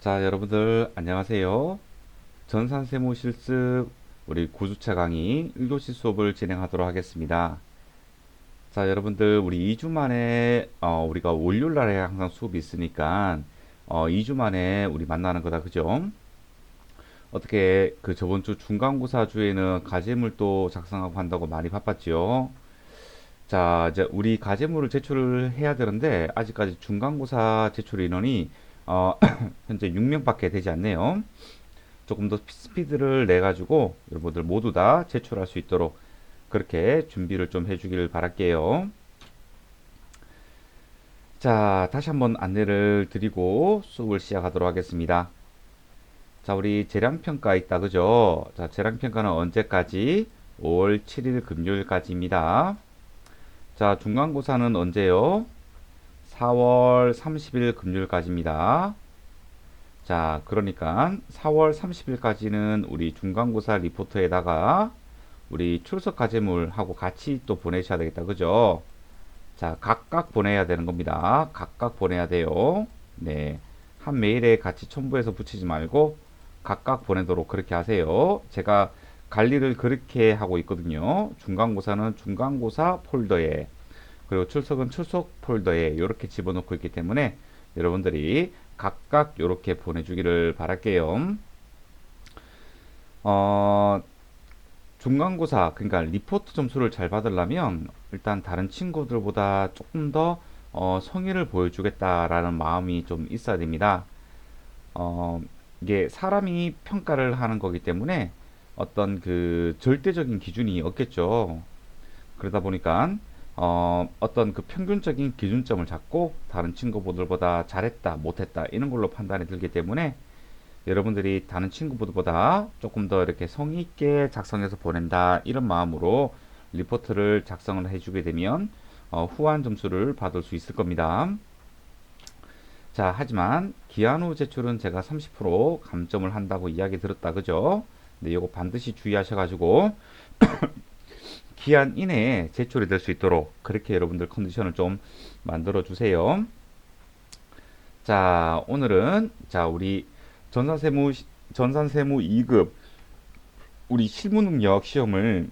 자, 여러분들 안녕하세요. 전산세무 실습 우리 고주차 강의 1교시 수업을 진행하도록 하겠습니다. 자, 여러분들 우리 2주 만에 우리가 월요일 날에 항상 수업이 있으니까 2주 만에 우리 만나는 거다. 그죠? 어떻게 그 저번 주 중간고사 주에는 과제물도 작성하고 한다고 많이 바빴지요? 자, 이제 우리 과제물을 제출을 해야 되는데 아직까지 중간고사 제출 인원이 현재 6명밖에 되지 않네요. 조금 더 스피드를 내 가지고 여러분들 모두 다 제출할 수 있도록 그렇게 준비를 좀 해주길 바랄게요. 자, 다시 한번 안내를 드리고 수업을 시작하도록 하겠습니다. 자, 우리 재량평가 있다, 그죠? 자, 재량평가는 언제까지? 5월 7일 금요일까지입니다. 자, 중간고사는 언제요? 4월 30일 금요일까지입니다. 자, 그러니까 4월 30일까지는 우리 중간고사 리포트에다가 우리 출석 과제물하고 같이 또 보내셔야 되겠다. 그죠? 자, 각각 보내야 되는 겁니다. 각각 보내야 돼요. 네. 한 메일에 같이 첨부해서 붙이지 말고 각각 보내도록 그렇게 하세요. 제가 관리를 그렇게 하고 있거든요. 중간고사는 중간고사 폴더에, 그리고 출석은 출석 폴더에 이렇게 집어넣고 있기 때문에 여러분들이 각각 이렇게 보내주기를 바랄게요. 어, 중간고사, 그러니까 리포트 점수를 잘 받으려면 일단 다른 친구들보다 조금 더 성의를 보여주겠다라는 마음이 좀 있어야 됩니다. 어, 이게 사람이 평가를 하는 거기 때문에 어떤 그 절대적인 기준이 없겠죠. 그러다 보니까 어떤 그 평균적인 기준점을 잡고 다른 친구들보다 잘했다, 못했다 이런 걸로 판단이 들기 때문에 여러분들이 다른 친구들보다 조금 더 이렇게 성의 있게 작성해서 보낸다 이런 마음으로 리포트를 작성을 해주게 되면 후한 점수를 받을 수 있을 겁니다. 자, 하지만 기한 후 제출은 제가 30% 감점을 한다고 이야기 들었다, 그죠? 근데 이거 반드시 주의하셔가지고 기한 이내에 제출이 될 수 있도록 그렇게 여러분들 컨디션을 좀 만들어 주세요. 자, 오늘은 자 우리 전산세무 전산세무 2급 우리 실무능력 시험을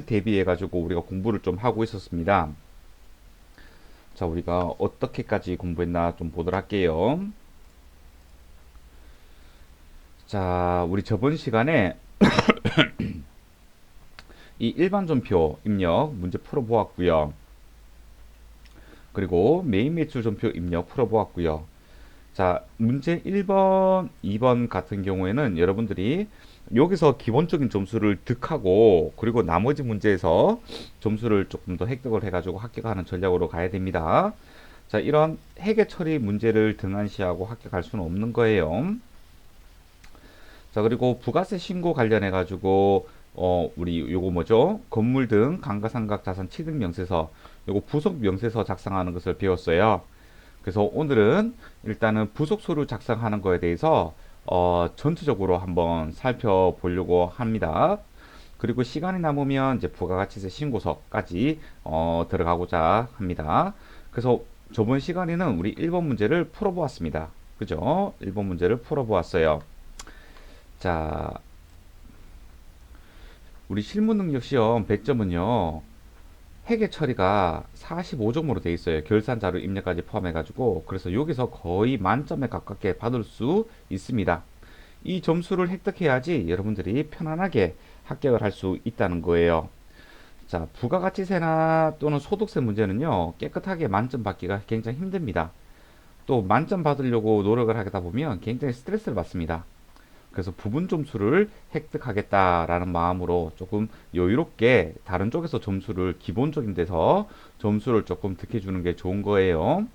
대비해 가지고 우리가 공부를 좀 하고 있었습니다. 자, 우리가 어떻게까지 공부했나 좀 보도록 할게요. 자, 우리 저번 시간에 이 일반전표 입력 문제 풀어보았고요. 그리고 메인 매출 전표 입력 풀어보았고요. 자, 문제 1번, 2번 같은 경우에는 여러분들이 여기서 기본적인 점수를 득하고 그리고 나머지 문제에서 점수를 조금 더 획득을 해가지고 합격하는 전략으로 가야 됩니다. 자, 이런 회계 처리 문제를 등한시하고 합격할 수는 없는 거예요. 자, 그리고 부가세 신고 관련해 가지고 우리 요거 뭐죠? 건물 등 감가상각 자산 취득 명세서, 요거 부속 명세서 작성하는 것을 배웠어요. 그래서 오늘은 일단은 부속 서류 작성하는 거에 대해서 전체적으로 한번 살펴보려고 합니다. 그리고 시간이 남으면 이제 부가가치세 신고서까지 들어가고자 합니다. 그래서 저번 시간에는 우리 1번 문제를 풀어보았습니다. 그죠? 1번 문제를 풀어보았어요. 자, 우리 실무능력 시험 100점은요, 회계 처리가 45점으로 되어 있어요. 결산 자료 입력까지 포함해가지고. 그래서 여기서 거의 만점에 가깝게 받을 수 있습니다. 이 점수를 획득해야지 여러분들이 편안하게 합격을 할 수 있다는 거예요. 자, 부가가치세나 또는 소득세 문제는요, 깨끗하게 만점 받기가 굉장히 힘듭니다. 또 만점 받으려고 노력을 하다 보면 굉장히 스트레스를 받습니다. 그래서 부분 점수를 획득하겠다라는 마음으로 조금 여유롭게 다른 쪽에서 점수를 기본적인 데서 점수를 조금 득해주는 게 좋은 거예요.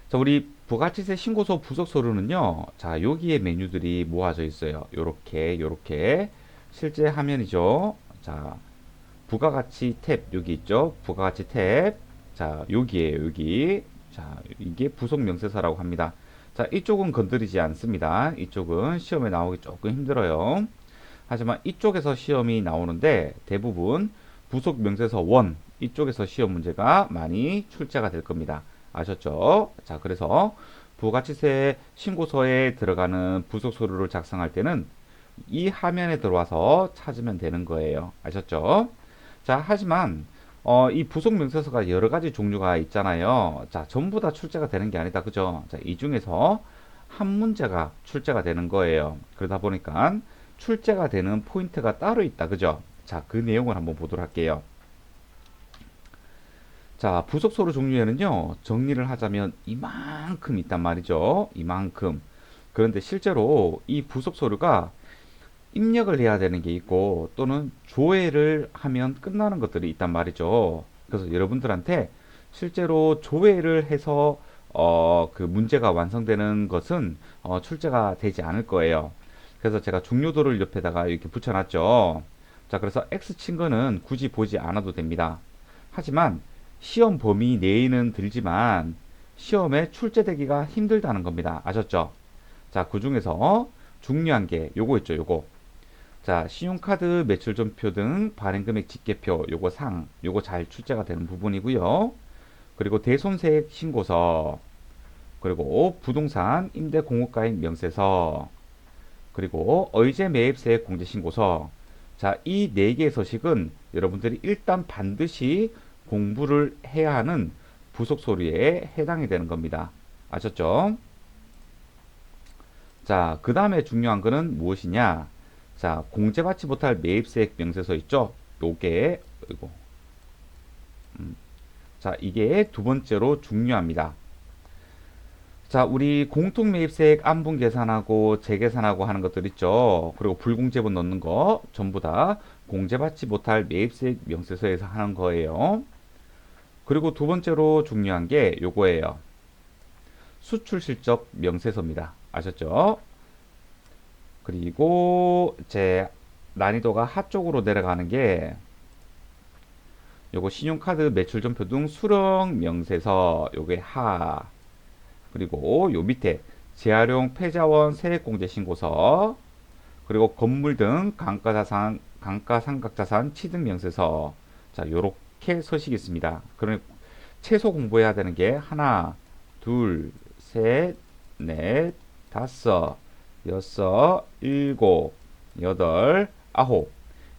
자, 우리 부가치세 신고서 부속 서류는요. 자, 여기에 메뉴들이 모아져 있어요. 요렇게 실제 화면이죠. 자, 부가가치 탭 여기 있죠. 부가가치 탭. 자, 여기에요. 여기. 자, 이게 부속 명세서라고 합니다. 자, 이쪽은 건드리지 않습니다. 이쪽은 시험에 나오기 조금 힘들어요. 하지만 이쪽에서 시험이 나오는데 대부분 부속 명세서 1 이쪽에서 시험 문제가 많이 출제가 될 겁니다. 아셨죠? 자, 그래서 부가치세 신고서에 들어가는 부속서류를 작성할 때는 이 화면에 들어와서 찾으면 되는 거예요. 아셨죠? 자, 하지만 이 부속 명세서가 여러 가지 종류가 있잖아요. 자, 전부 다 출제가 되는 게 아니다. 그죠? 자, 이 중에서 한 문제가 출제가 되는 거예요. 그러다 보니까 출제가 되는 포인트가 따로 있다. 그죠? 자, 그 내용을 한번 보도록 할게요. 자, 부속서류 종류에는요, 정리를 하자면 이만큼 있단 말이죠. 이만큼. 그런데 실제로 이 부속서류가 입력을 해야 되는 게 있고 또는 조회를 하면 끝나는 것들이 있단 말이죠. 그래서 여러분들한테 실제로 조회를 해서 그 문제가 완성되는 것은 출제가 되지 않을 거예요. 그래서 제가 중요도를 옆에다가 이렇게 붙여놨죠. 자, 그래서 X 친 거는 굳이 보지 않아도 됩니다. 하지만 시험 범위 내에는 들지만 시험에 출제되기가 힘들다는 겁니다. 아셨죠? 자, 그 중에서 중요한 게 요거 있죠, 요거. 자, 신용카드 매출전표 등 발행금액 집계표, 요거 요거 잘 출제가 되는 부분이고요. 그리고 대손세액 신고서, 그리고 부동산 임대 공급가액 명세서, 그리고 의제 매입세액 공제 신고서. 자, 이 네 개의 서식은 여러분들이 일단 반드시 공부를 해야 하는 부속 서류에 해당이 되는 겁니다. 아셨죠? 자, 그 다음에 중요한 거는 무엇이냐? 자, 공제받지 못할 매입세액 명세서 있죠? 요게, 이거. 자, 이게 두 번째로 중요합니다. 자, 우리 공통매입세액 안분 계산하고 재계산하고 하는 것들 있죠? 그리고 불공제분 넣는 거 전부 다 공제받지 못할 매입세액 명세서에서 하는 거예요. 그리고 두 번째로 중요한 게 요거예요. 수출실적 명세서입니다. 아셨죠? 그리고 제 난이도가 하 쪽으로 내려가는 게 요거 신용카드 매출전표 등 수령 명세서 요게 하. 그리고 요 밑에 재활용 폐자원 세액공제 신고서, 그리고 건물 등 감가자산 감가상각자산 취득 명세서. 자, 요렇게 서식이 있습니다. 그러면 최소 공부해야 되는 게 하나, 둘, 셋, 넷, 다섯, 여섯, 일곱, 여덟, 아홉.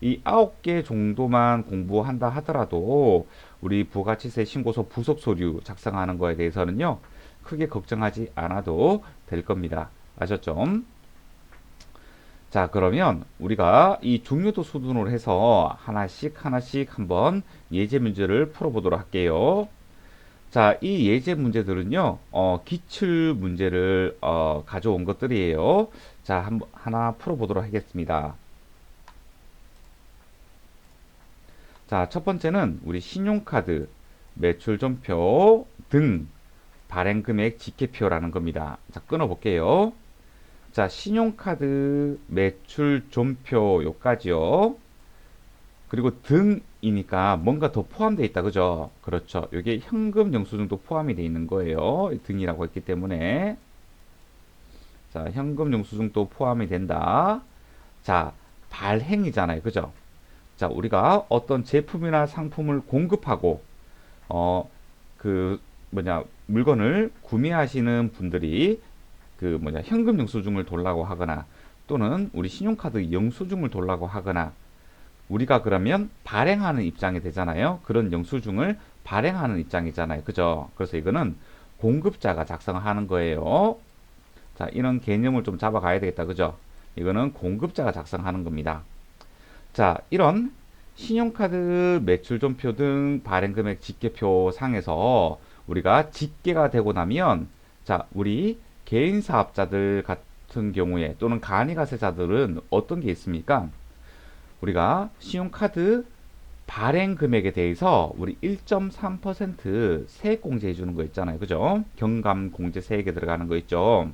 이 9개 정도만 공부한다 하더라도 우리 부가치세 신고서 부속 서류 작성하는 거에 대해서는요, 크게 걱정하지 않아도 될 겁니다. 아셨죠? 자, 그러면 우리가 이 중요도 수준으로 해서 하나씩 하나씩 한번 예제 문제를 풀어보도록 할게요. 자, 이 예제 문제들은요, 기출 문제를 가져온 것들이에요. 자, 하나 풀어보도록 하겠습니다. 자, 첫 번째는 우리 신용카드 매출전표 등 발행금액 집계표라는 겁니다. 자, 끊어볼게요. 자, 신용카드 매출전표 요까지요. 그리고 등이니까 뭔가 더 포함되어 있다. 그죠? 그렇죠. 이게 현금 영수증도 포함이 되어 있는 거예요. 등이라고 했기 때문에. 자, 현금 영수증도 포함이 된다. 자, 발행이잖아요. 그죠? 자, 우리가 어떤 제품이나 상품을 공급하고 그 물건을 구매하시는 분들이 현금 영수증을 돌라고 하거나 또는 우리 신용카드 영수증을 돌라고 하거나 우리가 그러면 발행하는 입장이 되잖아요. 그런 영수증을 발행하는 입장이잖아요. 그죠? 그래서 이거는 공급자가 작성하는 거예요. 자, 이런 개념을 좀 잡아가야 되겠다. 그죠? 이거는 공급자가 작성하는 겁니다. 자, 이런 신용카드 매출전표 등 발행금액 집계표 상에서 우리가 집계가 되고 나면, 자, 우리 개인 사업자들 같은 경우에 또는 간이가세자들은 어떤 게 있습니까? 우리가 신용카드 발행 금액에 대해서 우리 1.3% 세액 공제해 주는 거 있잖아요. 그죠? 경감 공제 세액에 들어가는 거 있죠.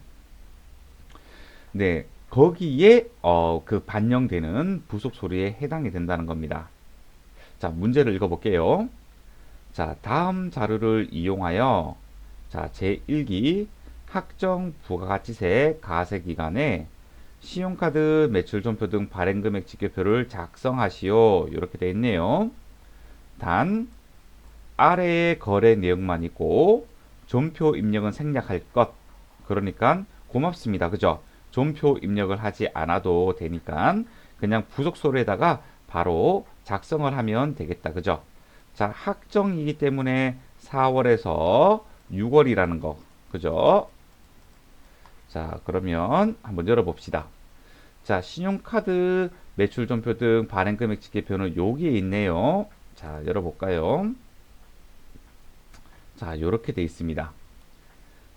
네, 거기에 그 반영되는 부속 서류에 해당이 된다는 겁니다. 자, 문제를 읽어볼게요. 자, 다음 자료를 이용하여 자, 제1기 학정 부가가치세 가세 기간에 신용카드 매출전표 등 발행금액 집계표를 작성하시오. 이렇게 되어 있네요. 단 아래의 거래 내용만 있고 존표 입력은 생략할 것. 그러니까 고맙습니다. 그죠? 존표 입력을 하지 않아도 되니까 그냥 부속소리에다가 바로 작성을 하면 되겠다. 그죠? 자, 학정이기 때문에 4월에서 6월이라는 거. 그죠? 자, 그러면 한번 열어봅시다. 자, 신용카드 매출 존표 등 발행 금액 집계표는 여기에 있네요. 자, 열어볼까요? 자, 이렇게 돼 있습니다.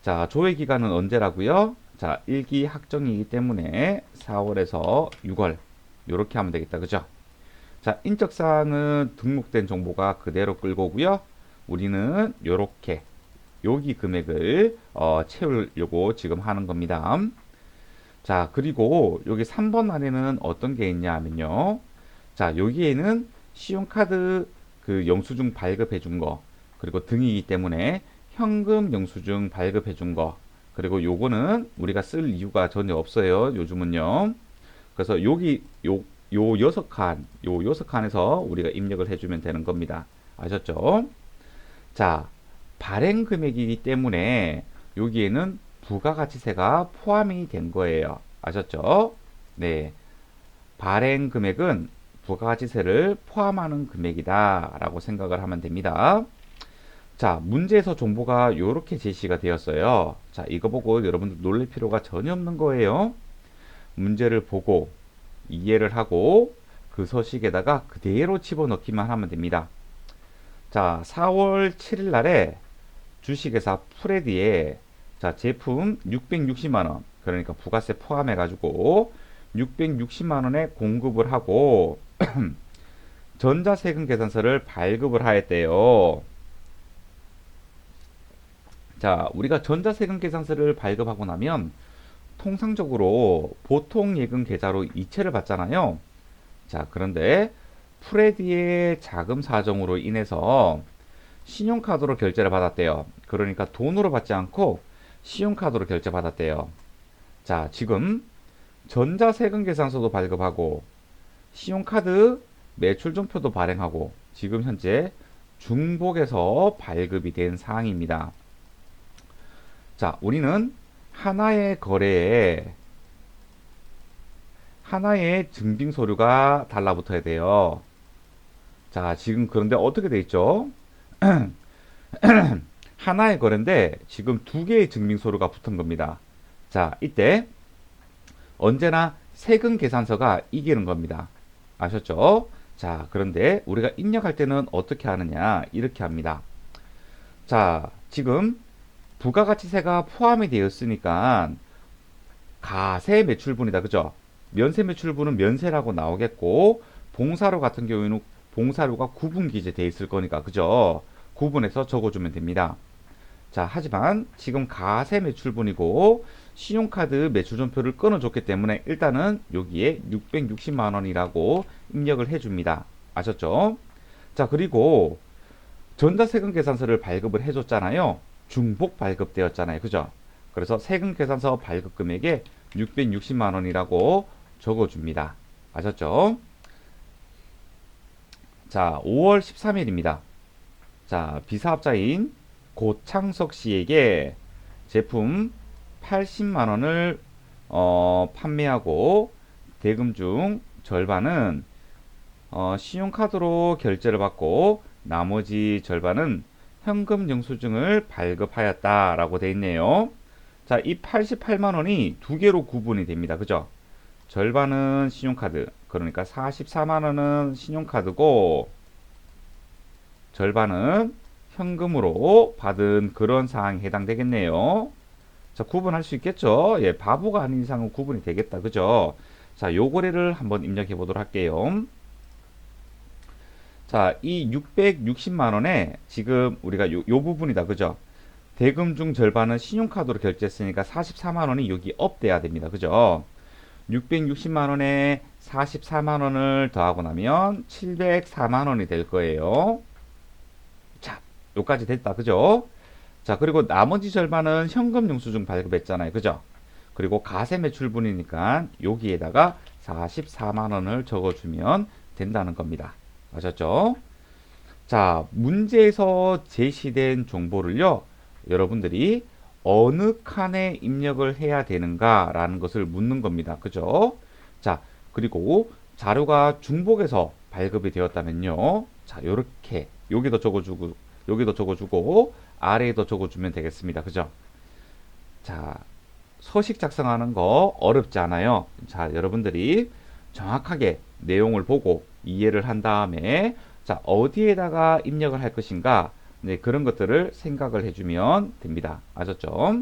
자, 조회 기간은 언제라고요? 자, 1기 학정이기 때문에 4월에서 6월 이렇게 하면 되겠다. 그죠? 자, 인적사항은 등록된 정보가 그대로 끌고 오고요. 우리는 이렇게 여기 금액을 채우려고 지금 하는 겁니다. 자, 그리고 여기 3번 안에는 어떤 게 있냐 하면요. 자, 여기에는 신용카드 그 영수증 발급해 준 거, 그리고 등이기 때문에 현금 영수증 발급해 준 거, 그리고 요거는 우리가 쓸 이유가 전혀 없어요. 요즘은요. 그래서 여기 요 여섯 칸에서 우리가 입력을 해주면 되는 겁니다. 아셨죠? 자, 발행 금액이기 때문에 여기에는 부가가치세가 포함이 된 거예요. 아셨죠? 네. 발행 금액은 부가가치세를 포함하는 금액이다 라고 생각을 하면 됩니다. 자, 문제에서 정보가 이렇게 제시가 되었어요. 자, 이거 보고 여러분들 놀랄 필요가 전혀 없는 거예요. 문제를 보고 이해를 하고 그 서식에다가 그대로 집어넣기만 하면 됩니다. 자, 4월 7일 날에 주식회사 프레디에 자, 제품 660만 원, 그러니까 부가세 포함해 가지고 660만 원에 공급을 하고 전자세금 계산서를 발급을 하였대요. 자, 우리가 전자세금 계산서를 발급하고 나면 통상적으로 보통 예금 계좌로 이체를 받잖아요. 자, 그런데 프레디의 자금 사정으로 인해서 신용카드로 결제를 받았대요. 그러니까 돈으로 받지 않고 신용카드로 결제 받았대요. 자, 지금 전자세금 계산서도 발급하고 신용카드 매출존표도 발행하고 지금 현재 중복에서 발급이 된 사항입니다. 자, 우리는 하나의 거래에 하나의 증빙 서류가 달라붙어야 돼요. 자, 지금 그런데 어떻게 돼 있죠? 하나의 거래인데 지금 두 개의 증빙 서류가 붙은 겁니다. 자, 이때 언제나 세금 계산서가 이기는 겁니다. 아셨죠? 자, 그런데 우리가 입력할 때는 어떻게 하느냐? 이렇게 합니다. 자, 지금 부가가치세가 포함이 되었으니까 가세 매출분이다. 그죠? 면세 매출분은 면세라고 나오겠고 봉사료 같은 경우에는 봉사료가 구분 기재되어 있을 거니까 그죠? 구분해서 적어주면 됩니다. 자, 하지만 지금 가세 매출분이고 신용카드 매출존표를 끊어줬기 때문에 일단은 여기에 660만 원이라고 입력을 해줍니다. 아셨죠? 자, 그리고 전자세금 계산서를 발급을 해줬잖아요. 중복 발급되었잖아요. 그죠? 그래서 세금 계산서 발급 금액에 660만 원이라고 적어줍니다. 아셨죠? 자, 5월 13일입니다. 자, 비사업자인 고창석 씨에게 제품 80만 원을 판매하고 대금 중 절반은 신용카드로 결제를 받고 나머지 절반은 현금 영수증을 발급하였다라고 되어 있네요. 자, 이 88만 원이 두 개로 구분이 됩니다. 그죠? 절반은 신용카드, 그러니까 44만 원은 신용카드고 절반은 현금으로 받은 그런 사항에 해당되겠네요. 자, 구분할 수 있겠죠? 예, 바보가 아닌 이상은 구분이 되겠다. 그죠? 자, 요 거래를 한번 입력해 보도록 할게요. 자, 이 660만 원에 지금 우리가 요 부분이다. 그죠? 대금 중 절반은 신용카드로 결제했으니까 44만 원이 여기 업돼야 됩니다. 그죠? 660만 원에 44만 원을 더하고 나면 704만 원이 될 거예요. 자, 여기까지 됐다. 그죠? 자, 그리고 나머지 절반은 현금 영수증 발급했잖아요. 그죠? 그리고 가세 매출분이니까 여기에다가 44만 원을 적어주면 된다는 겁니다. 아셨죠? 자, 문제에서 제시된 정보를요, 여러분들이 어느 칸에 입력을 해야 되는가라는 것을 묻는 겁니다. 그죠? 자, 그리고 자료가 중복해서 발급이 되었다면요. 자, 요렇게 여기도 적어주고 여기도 적어주고 아래에도 적어주면 되겠습니다. 그죠? 자, 서식 작성하는 거 어렵지 않아요. 자, 여러분들이 정확하게 내용을 보고 이해를 한 다음에 자, 어디에다가 입력을 할 것인가 네, 그런 것들을 생각을 해주면 됩니다. 아셨죠?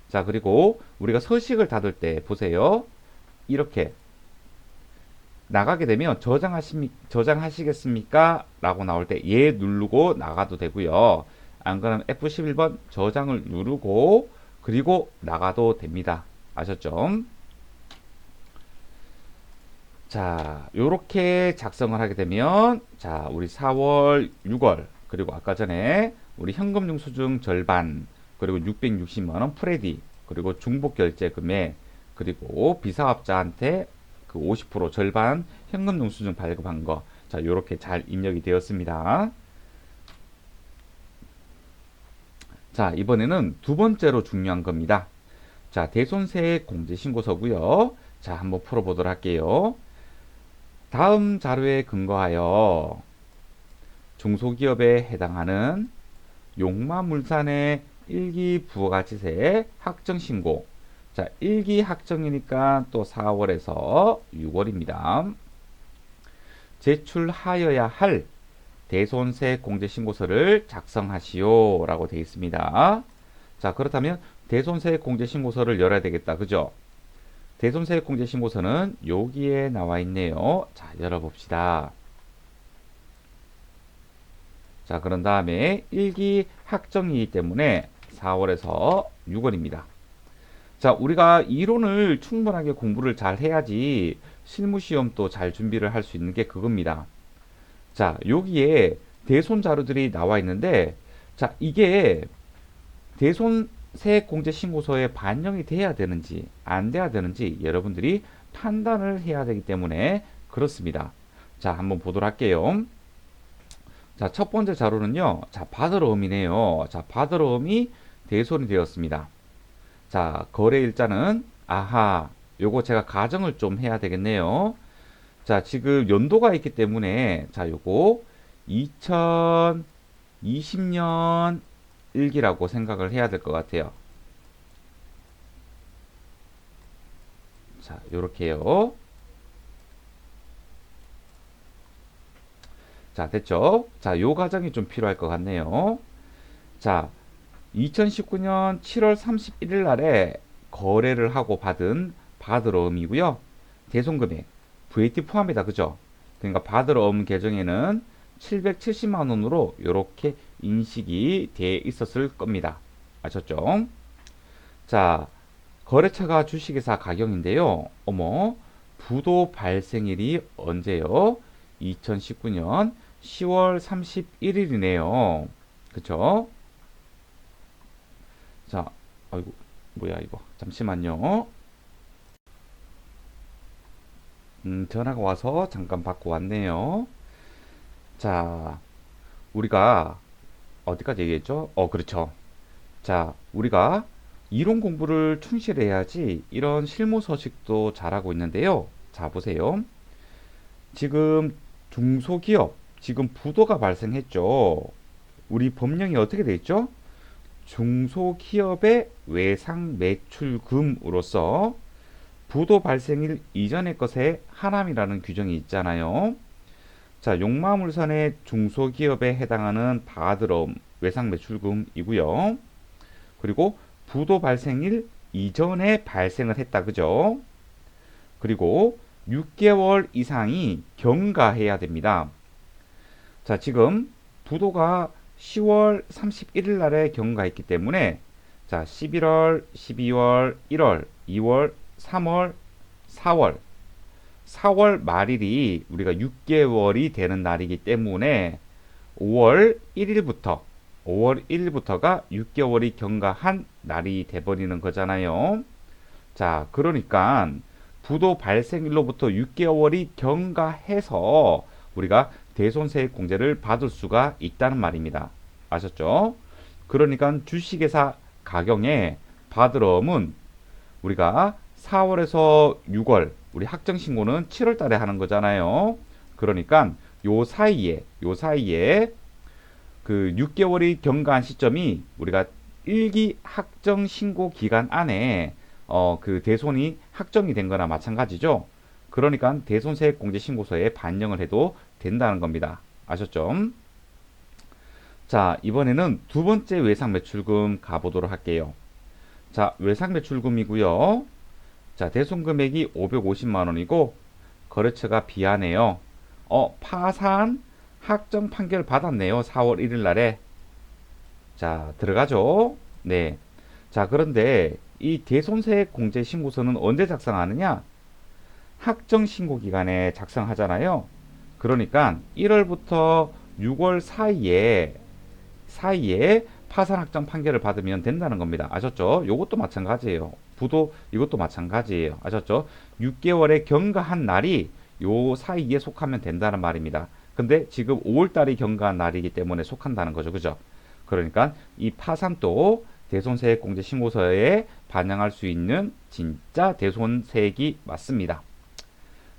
자, 그리고 우리가 서식을 닫을 때 보세요. 이렇게 나가게 되면 저장하시겠습니까? 라고 나올 때 예 누르고 나가도 되고요. 안 그러면 F11번 저장을 누르고 그리고 나가도 됩니다. 아셨죠? 자, 요렇게 작성을 하게 되면 자, 우리 4월, 6월 그리고 아까 전에 우리 현금 영수증 절반 그리고 660만 원 프레디 그리고 중복 결제 금액 그리고 비사업자한테 그 50% 절반 현금 영수증 발급한 거. 자, 요렇게 잘 입력이 되었습니다. 자, 이번에는 두 번째로 중요한 겁니다. 자, 대손세액 공제신고서고요. 자, 한번 풀어보도록 할게요. 다음 자료에 근거하여 중소기업에 해당하는 용마물산의 1기 부가가치세 확정신고. 자, 1기 확정이니까 또 4월에서 6월입니다. 제출하여야 할 대손세 공제신고서를 작성하시오 라고 되어 있습니다. 자, 그렇다면 대손세 공제신고서를 열어야 되겠다. 그죠? 대손세 공제신고서는 여기에 나와 있네요. 자, 열어봅시다. 자, 그런 다음에 1기 확정이기 때문에 4월에서 6월입니다. 자, 우리가 이론을 충분하게 공부를 잘 해야지 실무시험도 잘 준비를 할 수 있는 게 그겁니다. 자, 여기에 대손 자료들이 나와 있는데, 자, 이게 대손세액공제신고서에 반영이 돼야 되는지, 안 돼야 되는지 여러분들이 판단을 해야 되기 때문에 그렇습니다. 자, 한번 보도록 할게요. 자, 첫 번째 자료는요, 자, 받으러음이네요. 자, 받으러음이 대손이 되었습니다. 자, 거래일자는, 아하, 요거 제가 가정을 좀 해야 되겠네요. 자, 지금 연도가 있기 때문에, 자, 요거 2020년 일기라고 생각을 해야 될 것 같아요. 자, 요렇게요. 자, 됐죠? 자, 요 과정이 좀 필요할 것 같네요. 자, 2019년 7월 31일 날에 거래를 하고 받은 받으러음이고요. 대손금액 VAT 포함이다. 그죠? 그러니까 받으러음 계정에는 770만 원으로 이렇게 인식이 돼 있었을 겁니다. 아셨죠? 자, 거래처가 주식회사 가경인데요. 어머, 부도 발생일이 언제요? 2019년 10월 31일이네요. 그쵸? 자, 아이고, 뭐야 이거. 잠시만요. 전화가 와서 잠깐 받고 왔네요. 자, 우리가 어디까지 얘기했죠? 그렇죠. 자, 우리가 이론 공부를 충실해야지 이런 실무 서식도 잘하고 있는데요. 자, 보세요. 지금 중소기업, 지금 부도가 발생했죠. 우리 법령이 어떻게 돼 있죠? 중소기업의 외상 매출금으로서 부도 발생일 이전의 것에 하남이라는 규정이 있잖아요. 자, 용마물산의 중소기업에 해당하는 받으러움 외상 매출금이고요. 그리고 부도 발생일 이전에 발생을 했다. 그죠? 그리고 6개월 이상이 경과해야 됩니다. 자, 지금 부도가 10월 31일 날에 경과했기 때문에 자, 11월, 12월, 1월, 2월, 3월, 4월 말일이 우리가 6개월이 되는 날이기 때문에 5월 1일부터가 6개월이 경과한 날이 돼버리는 거잖아요. 자, 그러니까 부도 발생일로부터 6개월이 경과해서 우리가 대손세액 공제를 받을 수가 있다는 말입니다. 아셨죠? 그러니까 주식회사 가경에 받으러면 우리가 4월에서 6월, 우리 확정 신고는 7월 달에 하는 거잖아요. 그러니까 요 사이에 그 6개월이 경과한 시점이 우리가 일기 확정 신고 기간 안에 그 대손이 확정이 된 거나 마찬가지죠. 그러니까 대손세액공제 신고서에 반영을 해도 된다는 겁니다. 아셨죠? 자, 이번에는 두 번째 외상 매출금 가보도록 할게요. 자, 외상 매출금이고요. 자, 대손 금액이 550만 원이고 거래처가 비하네요. 파산 확정 판결 받았네요. 4월 1일 날에. 자, 들어가죠. 네. 자, 그런데 이 대손세액 공제 신고서는 언제 작성하느냐? 확정 신고 기간에 작성하잖아요. 그러니까 1월부터 6월 사이에 파산 확정 판결을 받으면 된다는 겁니다. 아셨죠? 요것도 마찬가지예요. 부도 이것도 마찬가지예요. 아셨죠? 6개월에 경과한 날이 요 사이에 속하면 된다는 말입니다. 근데 지금 5월달이 경과한 날이기 때문에 속한다는 거죠. 그죠? 그러니까 이 파산도 대손세액공제 신고서에 반영할 수 있는 진짜 대손세액이 맞습니다.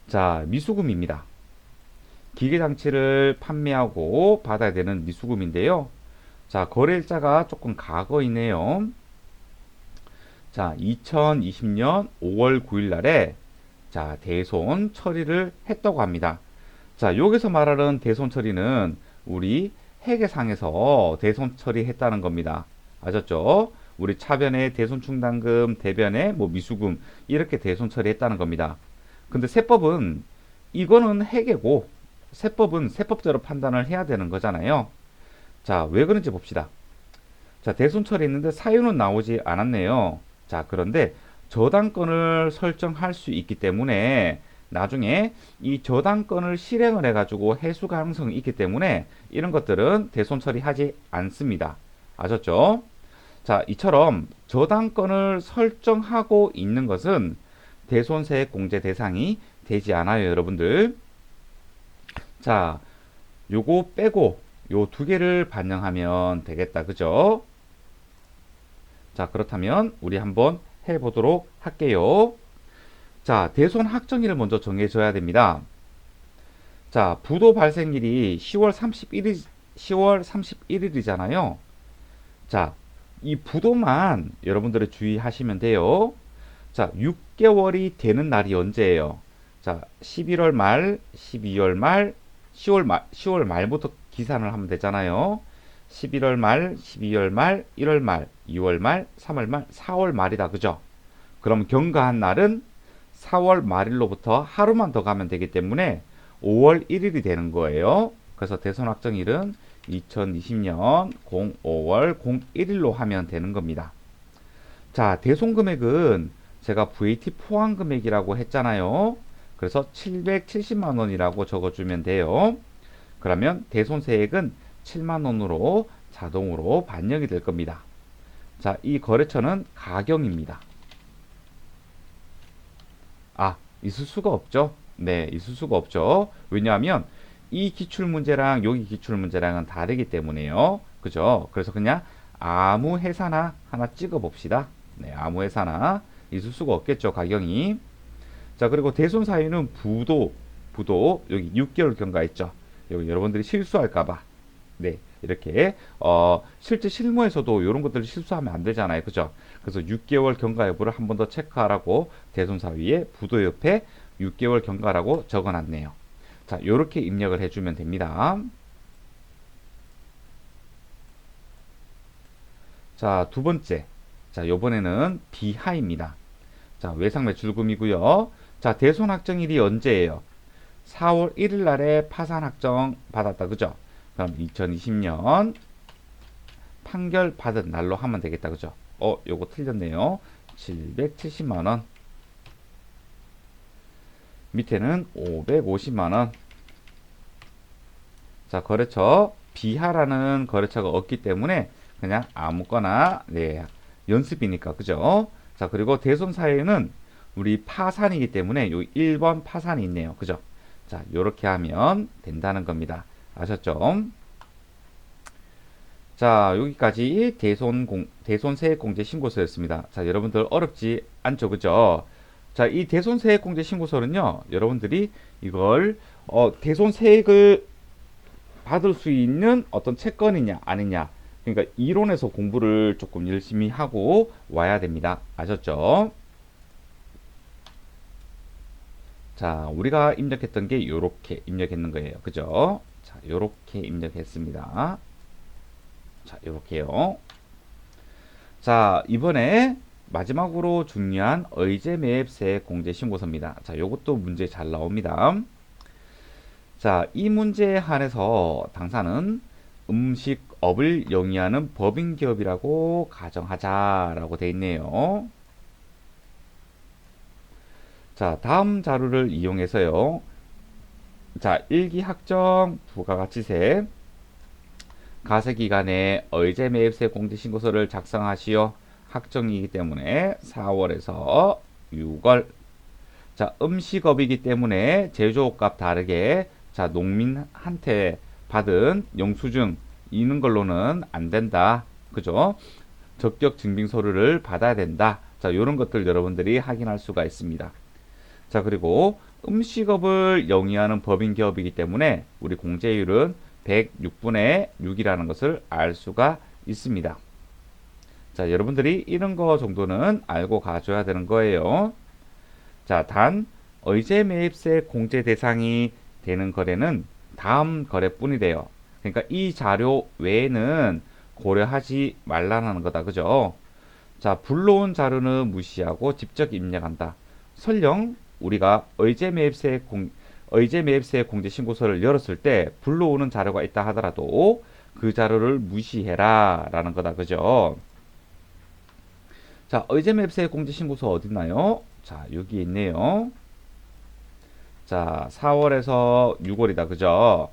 자, 미수금입니다. 기계장치를 판매하고 받아야 되는 미수금인데요. 자, 거래일자가 조금 과거이네요. 자, 2020년 5월 9일 날에 자, 대손 처리를 했다고 합니다. 자, 여기서 말하는 대손 처리는 우리 회계상에서 대손 처리했다는 겁니다. 아셨죠? 우리 차변에 대손 충당금, 대변에 뭐 미수금 이렇게 대손 처리했다는 겁니다. 근데 세법은 이거는 회계고 세법은 세법대로 판단을 해야 되는 거잖아요. 자, 왜 그런지 봅시다. 자, 대손 처리했는데 사유는 나오지 않았네요. 자, 그런데 저당권을 설정할 수 있기 때문에 나중에 이 저당권을 실행을 해가지고 해수 가능성이 있기 때문에 이런 것들은 대손 처리하지 않습니다. 아셨죠? 자, 이처럼 저당권을 설정하고 있는 것은 대손세액 공제 대상이 되지 않아요, 여러분들. 자, 요거 빼고 요 두 개를 반영하면 되겠다, 그죠? 자, 그렇다면 우리 한번 해보도록 할게요. 자, 대손 확정일을 먼저 정해줘야 됩니다. 자, 부도 발생일이 10월 31일이잖아요. 자, 이 부도만 여러분들이 주의하시면 돼요. 자, 6개월이 되는 날이 언제예요? 자, 11월 말, 12월 말, 10월 말부터 기산을 하면 되잖아요. 11월 말, 12월 말, 1월 말, 2월 말, 3월 말, 4월 말이다. 그죠? 그럼 경과한 날은 4월 말일로부터 하루만 더 가면 되기 때문에 5월 1일이 되는 거예요. 그래서 대손 확정일은 2020년 05월 01일로 하면 되는 겁니다. 자, 대손 금액은 제가 VAT 포함 금액이라고 했잖아요. 그래서 770만 원이라고 적어주면 돼요. 그러면 대손세액은 7만 원으로 자동으로 반영이 될 겁니다. 자, 이 거래처는 가경입니다. 있을 수가 없죠. 네, 있을 수가 없죠. 왜냐하면 이 기출문제랑 여기 기출문제랑은 다르기 때문에요. 그죠? 그래서 그냥 아무 회사나 하나 찍어 봅시다. 네, 아무 회사나 있을 수가 없겠죠, 가경이. 자, 그리고 대손 사유는 부도 여기 6개월 경과했죠. 여기 여러분들이 실수할까봐. 네, 이렇게 실제 실무에서도 이런 것들을 실수하면 안 되잖아요. 그죠? 그래서 6개월 경과 여부를 한 번 더 체크하라고 대손 사유에 부도 옆에 6개월 경과라고 적어놨네요. 자, 이렇게 입력을 해주면 됩니다. 자, 두 번째. 자, 요번에는 비하입니다. 자, 외상 매출금이고요. 자, 대손 확정일이 언제예요? 4월 1일 날에 파산 확정 받았다. 그죠? 그럼 2020년 판결 받은 날로 하면 되겠다. 그죠? 요거 틀렸네요. 770만원. 밑에는 550만원. 자, 거래처 비하라는 거래처가 없기 때문에 그냥 아무거나, 네, 연습이니까. 그죠? 자, 그리고 대손 사유는 우리 파산이기 때문에 요 1번 파산이 있네요. 그죠? 자, 요렇게 하면 된다는 겁니다. 아셨죠? 자, 여기까지 대손세액공제 신고서였습니다. 자, 여러분들 어렵지 않죠, 그죠? 자, 이 대손세액공제 신고서는요, 여러분들이 이걸 대손세액을 받을 수 있는 어떤 채권이냐 아니냐, 그러니까 이론에서 공부를 조금 열심히 하고 와야 됩니다. 아셨죠? 자, 우리가 입력했던 게 요렇게 입력했는 거예요. 그죠? 자, 요렇게 입력했습니다. 자, 요렇게요. 자, 이번에 마지막으로 중요한 의제매입세 공제신고서입니다. 자, 요것도 문제 잘 나옵니다. 자, 이 문제에 한해서 당사는 음식업을 영위하는 법인기업이라고 가정하자라고 돼 있네요. 자, 다음 자료를 이용해서요. 자, 일기학정 부가가치세 가세기간에 의제매입세 공제신고서를 작성하시오. 학정이기 때문에 4월에서 6월. 자, 음식업이기 때문에 제조업값 다르게 자, 농민한테 받은 영수증 있는 걸로는 안 된다. 그죠? 적격 증빙 서류를 받아야 된다. 자, 이런 것들 여러분들이 확인할 수가 있습니다. 자, 그리고 음식업을 영위하는 법인 기업이기 때문에 우리 공제율은 106분의 6이라는 것을 알 수가 있습니다. 자, 여러분들이 이런 거 정도는 알고 가줘야 되는 거예요. 자, 단 의제매입세 공제 대상이 되는 거래는 다음 거래뿐이래요. 그러니까 이 자료 외에는 고려하지 말라는 거다. 그죠? 자, 불러온 자료는 무시하고 직접 입력한다. 설령 우리가 의제매입세 공제 신고서를 열었을 때 불러오는 자료가 있다 하더라도 그 자료를 무시해라 라는 거다. 그죠? 자, 의제매입세 공제 신고서 어딨나요? 자, 여기 있네요. 자, 4월에서 6월이다. 그죠?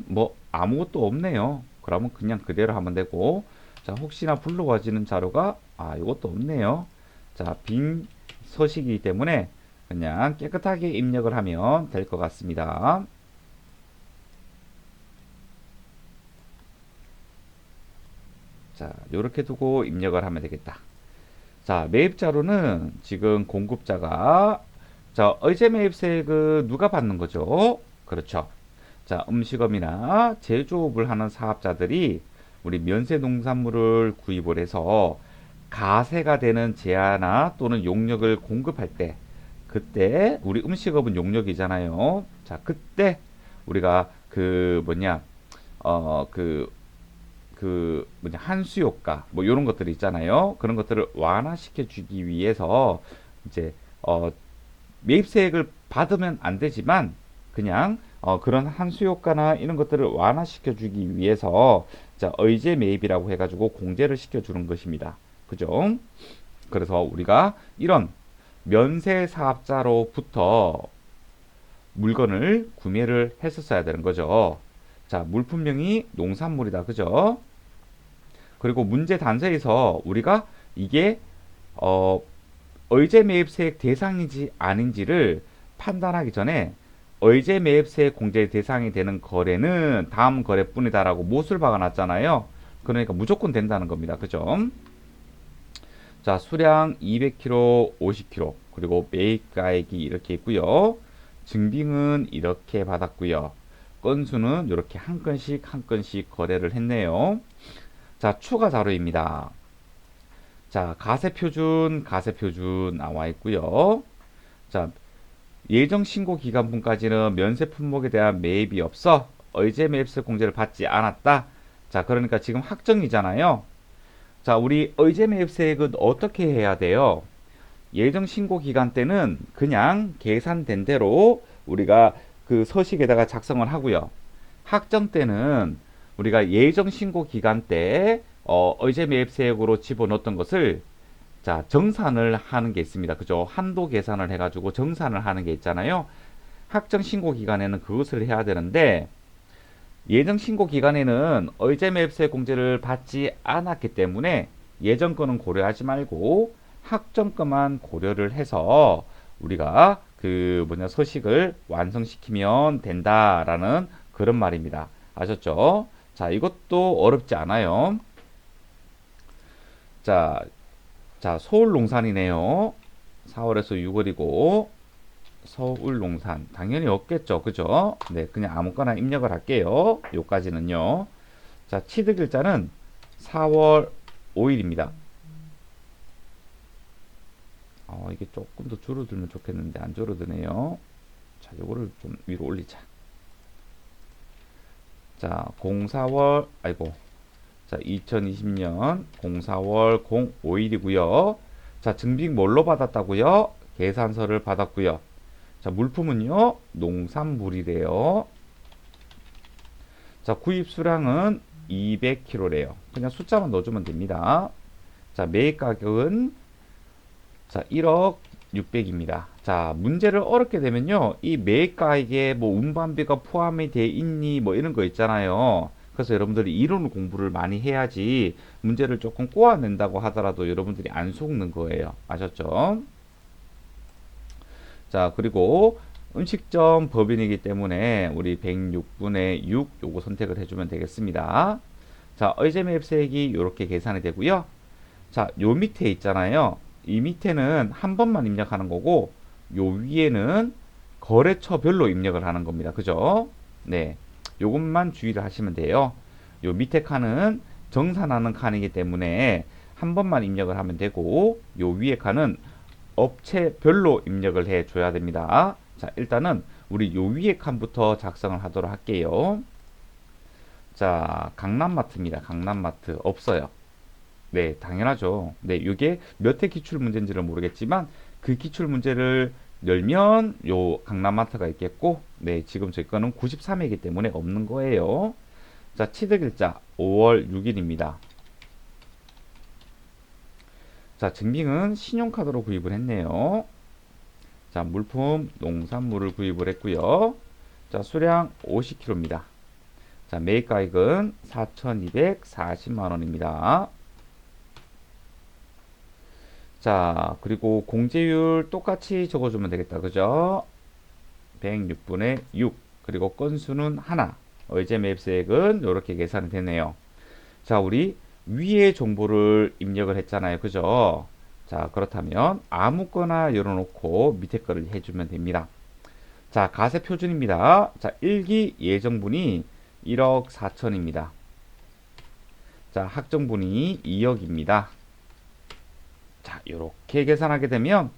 뭐 아무것도 없네요. 그러면 그냥 그대로 하면 되고, 자, 혹시나 불러와지는 자료가 이것도 없네요. 자, 빈 서식이기 때문에 그냥 깨끗하게 입력을 하면 될 것 같습니다. 자, 요렇게 두고 입력을 하면 되겠다. 자, 매입 자료는 지금 공급자가 자, 의제 매입세액은 누가 받는 거죠? 그렇죠. 자, 음식업이나 제조업을 하는 사업자들이 우리 면세 농산물을 구입을 해서 가세가 되는 제하나 또는 용역을 공급할 때 그때 우리 음식업은 용역이잖아요. 자, 그때 우리가 그 뭐냐 한수효과 뭐 이런 것들이 있잖아요. 그런 것들을 완화시켜 주기 위해서 이제 매입세액을 받으면 안 되지만 그냥 그런 한수효과나 이런 것들을 완화시켜 주기 위해서 자, 의제 매입이라고 해가지고 공제를 시켜 주는 것입니다. 그죠? 그래서 우리가 이런 면세 사업자로부터 물건을 구매를 했었어야 되는 거죠. 자, 물품명이 농산물이다. 그죠? 그리고 문제 단서에서 우리가 이게 의제 매입세액 대상인지 아닌지를 판단하기 전에 의제 매입세액 공제 대상이 되는 거래는 다음 거래뿐이다라고 못을 박아놨잖아요. 그러니까 무조건 된다는 겁니다. 그죠? 자, 수량 200kg, 50kg, 그리고 매입가액이 이렇게 있고요. 증빙은 이렇게 받았고요. 건수는 이렇게 한 건씩 한 건씩 거래를 했네요. 자, 추가 자료입니다. 자, 가세표준 나와 있고요. 자, 예정 신고 기간분까지는 면세 품목에 대한 매입이 없어 의제 매입세 공제를 받지 않았다. 자, 그러니까 지금 확정이잖아요. 자, 우리 의제 매입세액은 어떻게 해야 돼요? 예정 신고 기간 때는 그냥 계산된 대로 우리가 그 서식에다가 작성을 하고요. 확정 때는 우리가 예정 신고 기간 때 의제 매입세액으로 집어넣었던 것을 자, 정산을 하는 게 있습니다. 그죠? 한도 계산을 해가지고 정산을 하는 게 있잖아요. 확정 신고 기간에는 그것을 해야 되는데 예정 신고 기간에는 의제 매입세 공제를 받지 않았기 때문에 예정 거는 고려하지 말고 확정 거만 고려를 해서 우리가 그 서식을 완성시키면 된다라는 그런 말입니다. 아셨죠? 자, 이것도 어렵지 않아요. 자, 자, 서울 농산이네요. 4월에서 6월이고, 서울 농산. 당연히 없겠죠. 그죠? 네, 그냥 아무거나 입력을 할게요. 요까지는요. 자, 취득일자는 4월 5일입니다. 이게 조금 더 줄어들면 좋겠는데, 안 줄어드네요. 자, 요거를 좀 위로 올리자. 자, 04월, 아이고. 자, 2020년 04월 05일이고요. 자, 증빙 뭘로 받았다고요? 계산서를 받았고요. 자, 물품은요, 농산물이래요. 자, 구입 수량은 200kg래요. 그냥 숫자만 넣어주면 됩니다. 자, 매입 가격은 자, 1억 600입니다. 자, 문제를 어렵게 되면요, 이 매입가액에 뭐 운반비가 포함이 돼 있니 뭐 이런 거 있잖아요. 그래서 여러분들이 이론 공부를 많이 해야지 문제를 조금 꼬아낸다고 하더라도 여러분들이 안 속는 거예요. 아셨죠? 자, 그리고 음식점 법인이기 때문에 우리 106분의 6 요거 선택을 해주면 되겠습니다. 자, 의제매입세액이 이렇게 계산이 되고요. 자, 요 밑에 있잖아요. 이 밑에는 한 번만 입력하는 거고, 요 위에는 거래처별로 입력을 하는 겁니다. 그죠? 네. 요것만 주의를 하시면 돼요. 요 밑에 칸은 정산하는 칸이기 때문에 한 번만 입력을 하면 되고, 요 위에 칸은 업체별로 입력을 해 줘야 됩니다. 자, 일단은 우리 요 위에 칸부터 작성을 하도록 할게요. 자, 강남마트입니다. 강남마트 없어요. 네, 당연하죠. 네, 이게 몇 회 기출 문제인지를 모르겠지만 그 기출 문제를 열면 요 강남마트가 있겠고, 네, 지금 제 거는 93회이기 때문에 없는 거예요. 자, 취득일자 5월 6일입니다. 자, 증빙은 신용카드로 구입을 했네요. 자, 물품 농산물을 구입을 했고요. 자, 수량 50kg입니다. 자, 매입가액은 4,240만 원입니다. 자, 그리고 공제율 똑같이 적어주면 되겠다. 그죠? 106분의 6. 그리고 건수는 하나. 의제 매입세액은 이렇게 계산이 되네요. 자, 우리 위에 정보를 입력을 했잖아요. 그죠? 자, 그렇다면 아무거나 열어놓고 밑에 거를 해주면 됩니다. 자, 가세 표준입니다. 자, 1기 예정분이 1억 4천입니다. 자, 학정분이 2억입니다. 자, 이렇게 계산하게 되면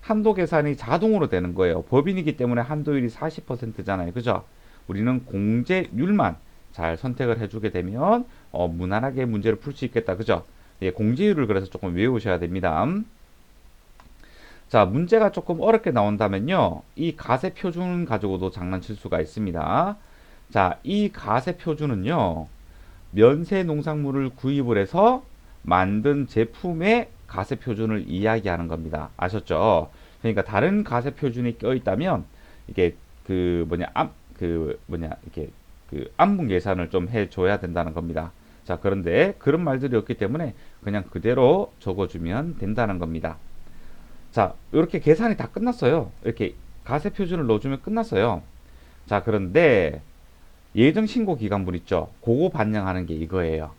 한도 계산이 자동으로 되는 거예요. 법인이기 때문에 한도율이 40%잖아요. 그죠? 우리는 공제율만 잘 선택을 해주게 되면 무난하게 문제를 풀 수 있겠다. 그죠? 예, 공제율을 그래서 조금 외우셔야 됩니다. 자, 문제가 조금 어렵게 나온다면요, 이 가세 표준 가지고도 장난칠 수가 있습니다. 자, 이 가세 표준은요, 면세 농산물을 구입을 해서 만든 제품의 가세 표준을 이야기하는 겁니다. 아셨죠? 그러니까 다른 가세 표준이 껴 있다면 이게 이렇게 암분 계산을 좀 해줘야 된다는 겁니다. 자, 그런데 그런 말들이 없기 때문에 그냥 그대로 적어주면 된다는 겁니다. 자, 이렇게 계산이 다 끝났어요. 이렇게 가세 표준을 넣어주면 끝났어요. 자, 그런데 예정 신고 기간분 있죠? 그거 반영하는 게 이거예요.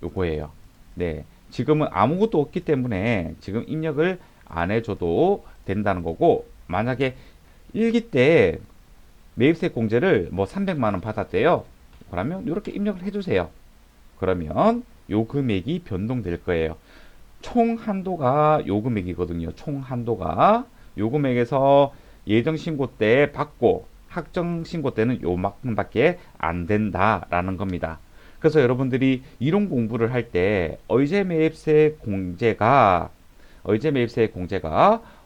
요거예요. 네. 지금은 아무것도 없기 때문에 지금 입력을 안 해줘도 된다는 거고, 만약에 1기 때 매입세 공제를 뭐 300만 원 받았대요. 그러면 이렇게 입력을 해주세요. 그러면 요 금액이 변동될 거예요. 총 한도가 요 금액이거든요. 총 한도가 요 금액에서 예정 신고 때 받고 확정 신고 때는 요만큼밖에 안 된다라는 겁니다. 그래서 여러분들이 이론 공부를 할 때 의제매입세 공제가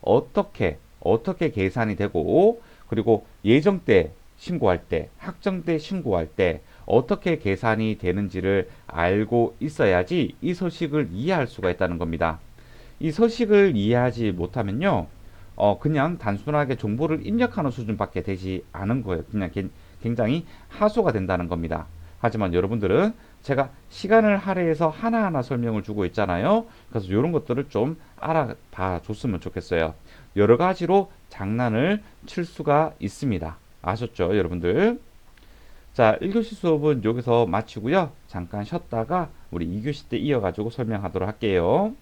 어떻게 계산이 되고, 그리고 예정 때 신고할 때, 확정 때 신고할 때 어떻게 계산이 되는지를 알고 있어야지 이 서식을 이해할 수가 있다는 겁니다. 이 서식을 이해하지 못하면요, 그냥 단순하게 정보를 입력하는 수준밖에 되지 않은 거예요. 그냥 굉장히 하소가 된다는 겁니다. 하지만 여러분들은 제가 시간을 할애해서 하나하나 설명을 주고 있잖아요. 그래서 이런 것들을 좀 알아봐 줬으면 좋겠어요. 여러 가지로 장난을 칠 수가 있습니다. 아셨죠, 여러분들? 자, 1교시 수업은 여기서 마치고요. 잠깐 쉬었다가 우리 2교시 때 이어가지고 설명하도록 할게요.